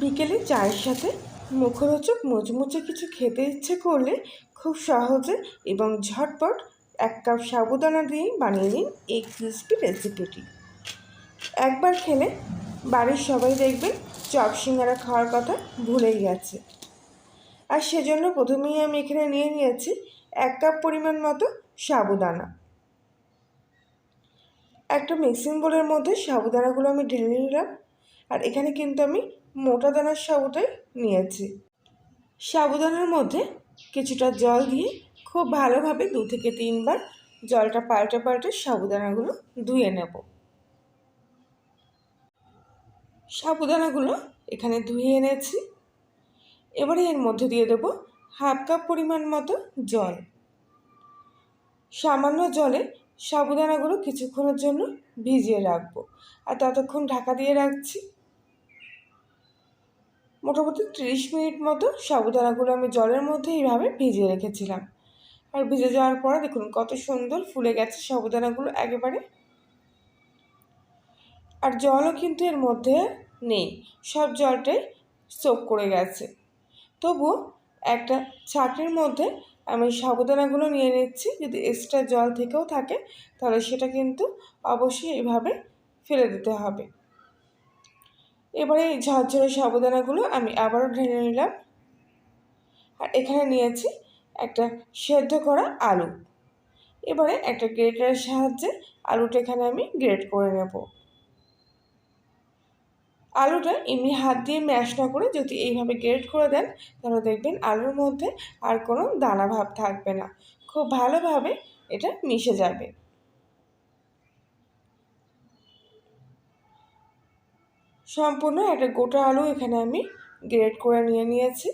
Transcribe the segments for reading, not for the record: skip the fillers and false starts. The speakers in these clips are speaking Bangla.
বিকেলে চায়ের সাথে মুখরোচক মুচমুচে কিছু খেতে ইচ্ছে করলে খুব সহজে এবং ঝটপট 1 কাপ সাবুদানা দিয়ে বানিয়ে নিন এই ক্রিসপি রেসিপিটি। একবার খেলে বাড়ির সবাই দেখবেন চপ সিঙ্গারা খাওয়ার কথা ভুলেই গেছে। আর সেজন্য প্রথমেই আমি এখানে নিয়ে নিয়েছি 1 কাপ পরিমাণ মতো সাবুদানা। একটা মিক্সিং বোলের মধ্যে সাবুদানাগুলো আমি ঢেলে নিলাম। আর এখানে কিন্তু আমি মোটা দানার সাবুটাই নিয়েছি। সাবুদানার মধ্যে কিছুটা জল দিয়ে খুব ভালোভাবে 2 থেকে 3 বার জলটা পাল্টে পাল্টে সাবুদানাগুলো ধুয়ে নেব। সাবুদানাগুলো এখানে ধুয়ে এনেছি। এবারে এর মধ্যে দিয়ে দেব 1/2 কাপ পরিমাণ মতো জল। সামান্য জলে সাবুদানাগুলো কিছুক্ষণের জন্য ভিজিয়ে রাখবো, আর ততক্ষণ ঢাকা দিয়ে রাখছি। মোটামুটি 30 মিনিট মতো সাবুদানাগুলো আমি জলের মধ্যে এইভাবে ভিজিয়ে রেখেছিলাম। আর ভিজে যাওয়ার পরে দেখুন কত সুন্দর ফুলে গেছে সাবুদানাগুলো একেবারে। আর জলও কিন্তু এর মধ্যে নেই, সব জলটাই সোক করে গেছে। তবুও একটা ছাঁকনির মধ্যে আমি সাবুদানাগুলো নিয়ে নিচ্ছি। যদি এক্সট্রা জল থেকেও থাকে তাহলে সেটা কিন্তু অবশ্যই এইভাবে ফেলে দিতে হবে। এবারে এই ঝরঝরে সাবুদানাগুলো আমি আবারও ঢেলে নিলাম। আর এখানে নিয়েছি একটা সেদ্ধ করা আলু। এবারে একটা গ্রেটারের সাহায্যে আলুটা এখানে আমি গ্রেট করে নেব। আলুটা এমনি হাত দিয়ে ম্যাশ না করে যদি এইভাবে গ্রেট করে দেন তাহলে দেখবেন আলুর মধ্যে আর কোনো দানা ভাব থাকবে না, খুব ভালোভাবে এটা মিশে যাবে। সম্পূর্ণ একটা গোটা আলু এখানে আমি গ্রেট করে নিয়েছি।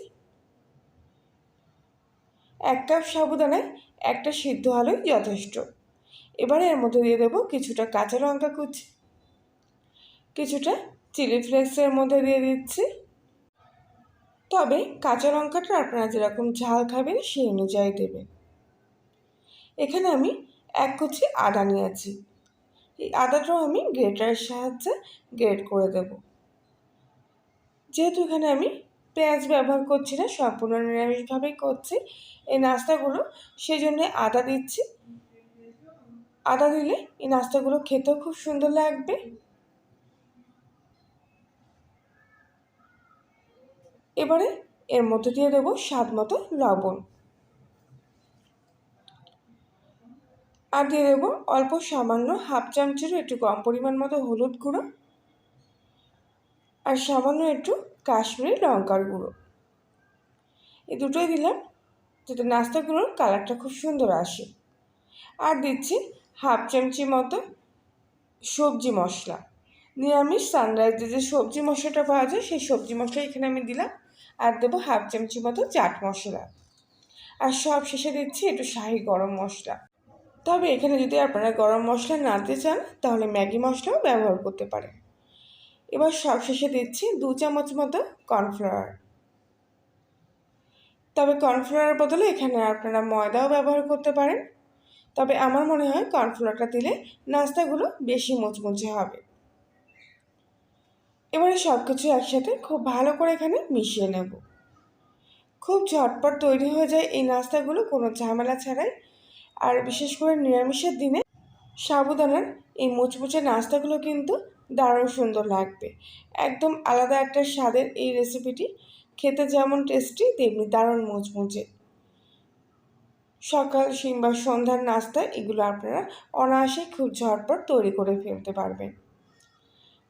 1 কাপ সাবুদানায় একটা সিদ্ধ আলুই যথেষ্ট। এবারে এর মধ্যে দিয়ে দেবো কিছুটা কাঁচা লঙ্কা কুচি, কিছুটা চিলি ফ্লেক্সের মধ্যে দিয়ে দিচ্ছি। তবে কাঁচা লঙ্কাটা আপনারা যেরকম ঝাল খাবেন সেই অনুযায়ী দেবেন। এখানে আমি 1 কুচি আদা নিয়েছি। এই আদাটাও আমি গ্রেটারের সাহায্যে গ্রেট করে দেব। যেহেতু এখানে আমি পেঁয়াজ ব্যবহার করছি না, সম্পূর্ণ নিরামিষভাবেই করছি এই নাস্তাগুলো, সেই জন্য আদা দিচ্ছি। আদা দিলে এই নাস্তাগুলো খেতেও খুব সুন্দর লাগবে। এবারে এর মধ্যে দিয়ে দেবো স্বাদ মতো লবণ, আর দিয়ে দেবো অল্প সামান্য 1/2 চামচেরও একটু কম পরিমাণ মতো হলুদ গুঁড়ো, আর সামান্য একটু কাশ্মীরি লঙ্কার গুঁড়ো। এই দুটোই দিলাম যাতে নাস্তাগুলোর কালারটা খুব সুন্দর আসে। আর দিচ্ছি 1/2 চামচি মতো সবজি মশলা, নিরামিষ সানরাইজে যে সবজি মশলাটা পাওয়া যায় সেই সবজি মশলা এখানে আমি দিলাম। আর দেবো 1/2 চামচি মতো চাট মশলা, আর সব শেষে দিচ্ছি একটু শাহি গরম মশলা। তবে এখানে যদি আপনারা গরম মশলা না দিতে চান তাহলে ম্যাগি মশলাও ব্যবহার করতে পারেন। এবার সব শেষে দিচ্ছি 2 চামচ মতো কর্নফ্লাওয়ার। তবে কর্নফ্লাওয়ারের বদলে এখানে আপনারা ময়দাও ব্যবহার করতে পারেন, তবে আমার মনে হয় কর্নফ্লাওয়ারটা দিলে নাস্তাগুলো বেশি মুচমুচে হবে। এবারে সব কিছু একসাথে খুব ভালো করে এখানে মিশিয়ে নেব। খুব ঝটপট তৈরি হয়ে যায় এই নাস্তাগুলো কোনো ঝামেলা ছাড়াই। আর বিশেষ করে নিরামিষের দিনে সাবুদানার এই মুচমুচে নাস্তাগুলো কিন্তু দারুণ সুন্দর লাগবে। একদম আলাদা একটা স্বাদের এই রেসিপিটি, খেতে যেমন টেস্টি তেমনি দারুণ মুচমুচে। সকাল কিংবা সন্ধ্যার নাস্তা এগুলো আপনারা অনায়াসে খুব ঝটপট তৈরি করে ফেলতে পারবেন।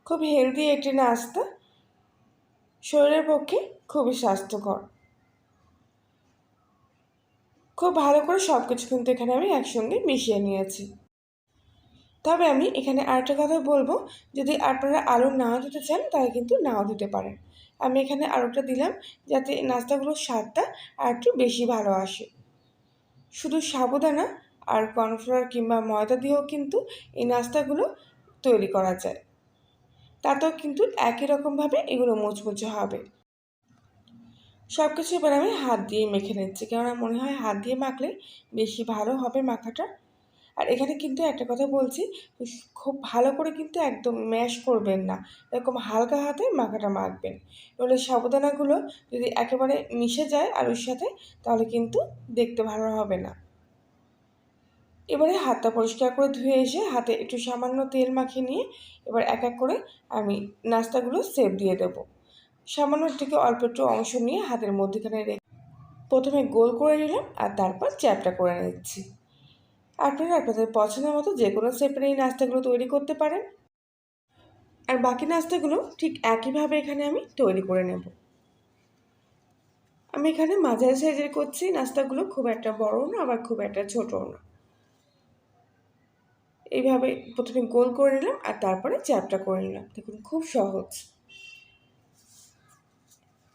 খুব হেলদি একটি নাস্তা, শরীরের পক্ষে খুবই স্বাস্থ্যকর। খুব ভালো করে সব কিছু কিন্তু এখানে আমি একসঙ্গে মিশিয়ে নিয়েছি। তবে আমি এখানে আরেকটা কথা বলবো, যদি আপনারা আলু নাও দিতে চান তাহলে কিন্তু নাও দিতে পারেন। আমি এখানে আলুটা দিলাম যাতে এই নাস্তাগুলোর স্বাদটা আর একটু বেশি ভালো আসে। শুধু সাবুদানা আর কর্নফ্লাওয়ার কিংবা ময়দা দিয়েও কিন্তু এই নাস্তাগুলো তৈরি করা যায়, তাতেও কিন্তু একই রকমভাবে এগুলো মুচমুচে হবে। সব কিছু এবার আমি হাত দিয়ে মেখে নিচ্ছি, কেননা মনে হয় হাত দিয়ে মাখলে বেশি ভালো হবে মাখাটা। আর এখানে কিন্তু একটা কথা বলছি, খুব ভালো করে কিন্তু একদম ম্যাশ করবেন না, এরকম হালকা হাতে মাখাটা মাখবেন। নইলে সাবুদানাগুলো যদি একেবারে মিশে যায় আলুর সাথে, তাহলে কিন্তু দেখতে ভালো হবে না। এবারে হাতটা পরিষ্কার করে ধুয়ে এসে হাতে একটু সামান্য তেল মাখিয়ে নিয়ে এবার এক এক করে আমি নাস্তাগুলো সেপ দিয়ে দেব। সামান্য থেকে অল্প একটু অংশ নিয়ে হাতের মধ্যেখানে রেখে প্রথমে গোল করে নিলাম আর তারপর চ্যাপটা করে নিচ্ছি। আপনারা আপনাদের পছন্দ মতো যে কোনো শেপের এই নাস্তাগুলো তৈরি করতে পারেন। আর বাকি নাস্তাগুলো ঠিক একইভাবে এখানে আমি তৈরি করে নেব। আমি এখানে মাঝারি সাইজের করছি নাস্তাগুলো, খুব একটা বড়ও না আবার খুব একটা ছোটও না। এইভাবে প্রথমে গোল করে নিলাম আর তারপরে চ্যাপটা করে নিলাম। দেখুন খুব সহজ,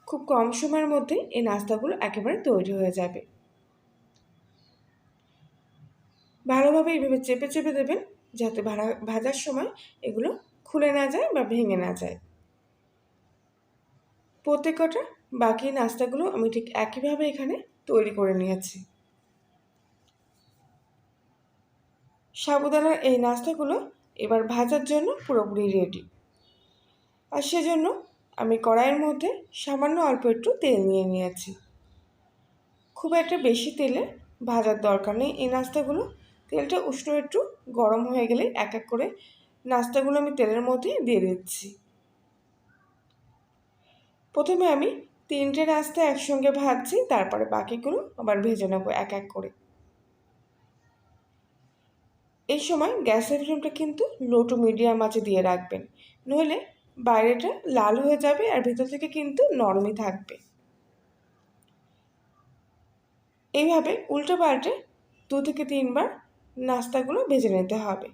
খুব কম সময়ের মধ্যে এই নাস্তাগুলো একেবারে তৈরি হয়ে যাবে। ভালোভাবে এইভাবে চেপে চেপে দেবেন যাতে ভাজার সময় এগুলো খুলে না যায় বা ভেঙে না যায়। প্রত্যেকটা বাকি নাস্তাগুলো আমি ঠিক একইভাবে এখানে তৈরি করে নিয়েছি। সাবুদানার এই নাস্তাগুলো এবার ভাজার জন্য পুরোপুরি রেডি। আর সেজন্য আমি কড়াইয়ের মধ্যে সামান্য অল্প একটু তেল নিয়ে নিয়েছি। খুব একটা বেশি তেলে ভাজার দরকার নেই এই নাস্তাগুলো। তেলটা উষ্ণ একটু গরম হয়ে গেলে এক এক করে নাস্তাগুলো আমি তেলের মধ্যে দিয়ে দিচ্ছি। প্রথমে আমি 3টে নাস্তা একসঙ্গে ভাজছি, তারপরে বাকিগুলো আবার ভেজে নেবো এক এক করে। এই সময় গ্যাসের ফ্লেমটা কিন্তু লো টু মিডিয়াম আঁচে দিয়ে রাখবেন, নইলে বাইরেটা লাল হয়ে যাবে আর ভেতর থেকে কিন্তু নরমই থাকবে। এইভাবে উল্টো পাল্টে 2 থেকে 3 বার নাস্তাগুলো ভেজে নিতে হবে।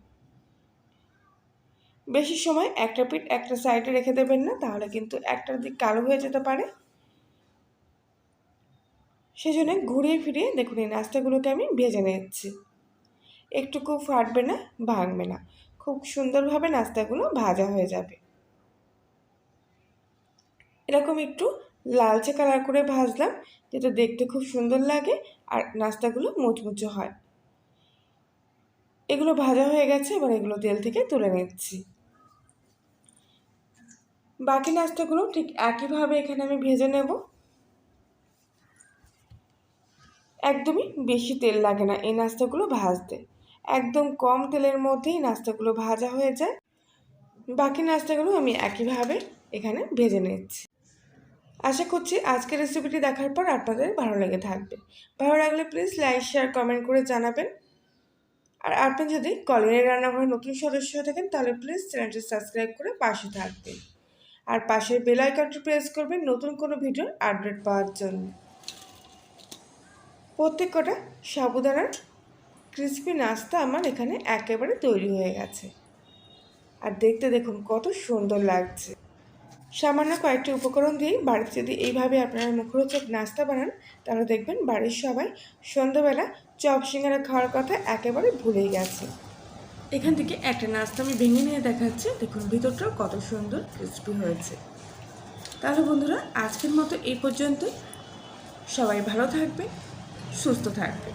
বেশি সময় একটা পিঠ একটা সাইডে রেখে দেবেন না, তাহলে কিন্তু একটার দিক কালো হয়ে যেতে পারে। সেজন্য ঘুরিয়ে ফিরিয়ে দেখুন এই নাস্তাগুলোকে আমি ভেজে নিচ্ছি। একটুকু ফাটবে না, ভাঙবে না, খুব সুন্দরভাবে নাস্তাগুলো ভাজা হয়ে যাবে। এরকম একটু লালচে কালার করে ভাজলাম, যেটা দেখতে খুব সুন্দর লাগে আর নাস্তাগুলো মুচমুচে হয়। এগুলো ভাজা হয়ে গেছে, এবার এগুলো তেল থেকে তুলে নিচ্ছি। বাকি নাস্তাগুলো ঠিক একইভাবে এখানে আমি ভেজে নেব। একদমই বেশি তেল লাগে না এই নাস্তাগুলো ভাজতে, একদম কম তেলের মধ্যেই নাস্তাগুলো ভাজা হয়ে যায়। বাকি নাস্তাগুলো আমি একইভাবে এখানে ভেজে নিচ্ছি। আশা করছি আজকের রেসিপিটি দেখার পর আপনাদের ভালো লেগে থাকবে। ভালো লাগলে প্লিজ লাইক শেয়ার কমেন্ট করে জানাবেন। আর আপনি যদি কলিনের রান্নাঘরে নতুন সদস্য হয়ে থাকেন তাহলে প্লিজ চ্যানেলটি সাবস্ক্রাইব করে পাশে থাকবেন। আর পাশের বেল আইকনটি প্রেস করবেন নতুন কোনো ভিডিওর আপডেট পাওয়ার জন্য। প্রত্যেকটা সাবুদানার ক্রিসপি নাস্তা আমার এখানে একেবারে তৈরি হয়ে গেছে। আর দেখতে দেখুন কত সুন্দর লাগছে। সামান্য কয়েকটি উপকরণ দিয়ে বাড়িতে যদি এইভাবে আপনারা মুখরোচক নাস্তা বানান, তাহলে দেখবেন বাড়ির সবাই সন্ধ্যাবেলা চপ সিঙ্গারা খাওয়ার কথা একেবারে ভুলেই গেছে। এখান থেকে একটা নাস্তা আমি ভেঙে নিয়ে দেখাচ্ছি, দেখুন ভিতরটাও কত সুন্দর ক্রিসপি হয়েছে। তাহলে বন্ধুরা আজকের মতো এই পর্যন্তই। সবাই ভালো থাকবে, সুস্থ থাকবে।